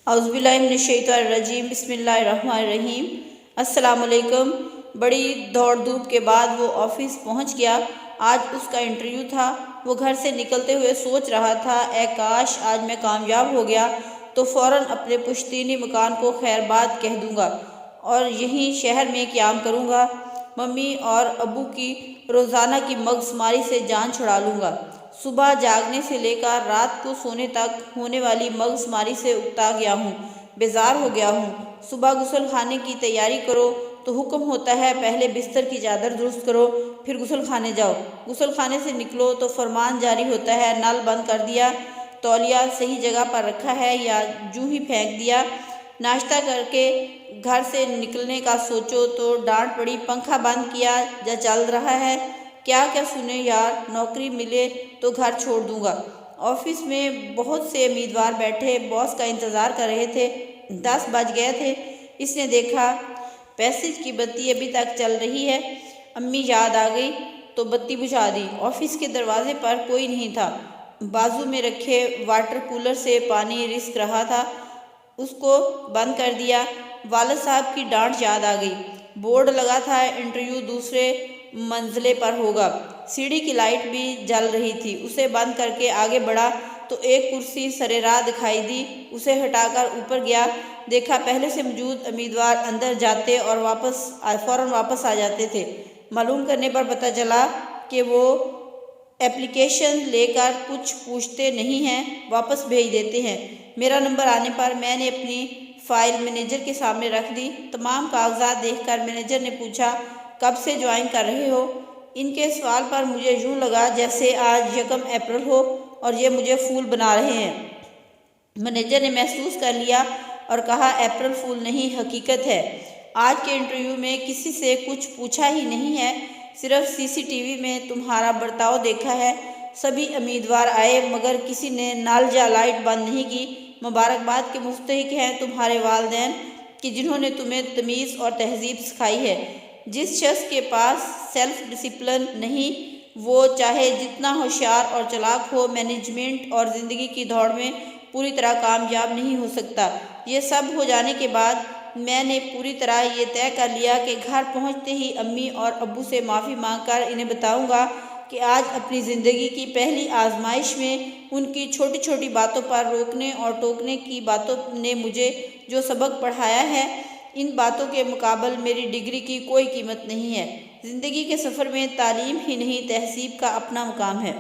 اعوذ باللہ من الشیطان الرجیم، بسم اللہ الرحمن الرحیم۔ السلام علیکم۔ بڑی دوڑ دھوپ کے بعد وہ آفس پہنچ گیا۔ آج اس کا انٹرویو تھا۔ وہ گھر سے نکلتے ہوئے سوچ رہا تھا، اے کاش آج میں کامیاب ہو گیا تو فوراً اپنے پشتینی مکان کو خیر باد کہہ دوں گا اور یہیں شہر میں قیام کروں گا۔ ممی اور ابو کی روزانہ کی مغز ماری سے جان چھڑا لوں گا۔ صبح جاگنے سے لے کر رات کو سونے تک ہونے والی مغز ماری سے اکتا گیا ہوں، بیزار ہو گیا ہوں۔ صبح غسل خانے کی تیاری کرو تو حکم ہوتا ہے پہلے بستر کی چادر درست کرو پھر غسل خانے جاؤ۔ غسل خانے سے نکلو تو فرمان جاری ہوتا ہے نل بند کر دیا، تولیہ صحیح جگہ پر رکھا ہے یا جوں ہی پھینک دیا۔ ناشتہ کر کے گھر سے نکلنے کا سوچو تو ڈانٹ پڑی، پنکھا بند کیا یا چل رہا ہے؟ کیا کیا سنے یار، نوکری ملے تو گھر چھوڑ دوں گا۔ آفس میں بہت سے امیدوار بیٹھے باس کا انتظار کر رہے تھے۔ 10 بج گئے تھے۔ اس نے دیکھا پیسج کی بتی ابھی تک چل رہی ہے۔ امی یاد آ گئی تو بتی بجھا دی۔ آفس کے دروازے پر کوئی نہیں تھا۔ بازو میں رکھے واٹر کولر سے پانی رسک رہا تھا، اس کو بند کر دیا۔ والد صاحب کی ڈانٹ یاد آ گئی۔ بورڈ لگا تھا انٹرویو دوسرے منزلے پر ہوگا۔ سیڑھی کی لائٹ بھی جل رہی تھی۔ اسے بند کر کے آگے بڑھا تو ایک کرسی سرِ راہ دکھائی دی۔ اسے ہٹا کر اوپر گیا، دیکھا پہلے سے موجود امیدوار اندر جاتے اور فوراً واپس آ جاتے تھے۔ معلوم کرنے پر پتہ چلا کہ وہ اپلیکیشن لے کر کچھ پوچھتے نہیں ہیں، واپس بھیج دیتے ہیں۔ میرا نمبر آنے پر میں نے اپنی فائل مینیجر کے سامنے رکھ دی۔ تمام کاغذات دیکھ کر مینیجر نے پوچھا، کب سے جوائن کر رہے ہو؟ ان کے سوال پر مجھے یوں لگا جیسے آج 1 اپریل ہو اور یہ مجھے پھول بنا رہے ہیں۔ مینیجر نے محسوس کر لیا اور کہا، اپریل فول نہیں، حقیقت ہے۔ آج کے انٹرویو میں کسی سے کچھ پوچھا ہی نہیں ہے، صرف CCTV میں تمہارا برتاؤ دیکھا ہے۔ سبھی امیدوار آئے مگر کسی نے نل یا لائٹ بند نہیں کی۔ مبارکباد کے مستحق ہیں تمہارے والدین کہ جنہوں نے تمہیں تمیز اور تہذیب سکھائی ہے۔ جس شخص کے پاس سیلف ڈسپلن نہیں وہ چاہے جتنا ہوشیار اور چالاک ہو، مینجمنٹ اور زندگی کی دوڑ میں پوری طرح کامیاب نہیں ہو سکتا۔ یہ سب ہو جانے کے بعد میں نے پوری طرح یہ طے کر لیا کہ گھر پہنچتے ہی امی اور ابو سے معافی مانگ کر انہیں بتاؤں گا کہ آج اپنی زندگی کی پہلی آزمائش میں ان کی چھوٹی چھوٹی باتوں پر روکنے اور ٹوکنے کی باتوں نے مجھے جو سبق پڑھایا ہے، ان باتوں کے مقابل میری ڈگری کی کوئی قیمت نہیں ہے۔ زندگی کے سفر میں تعلیم ہی نہیں، تہذیب کا اپنا مقام ہے۔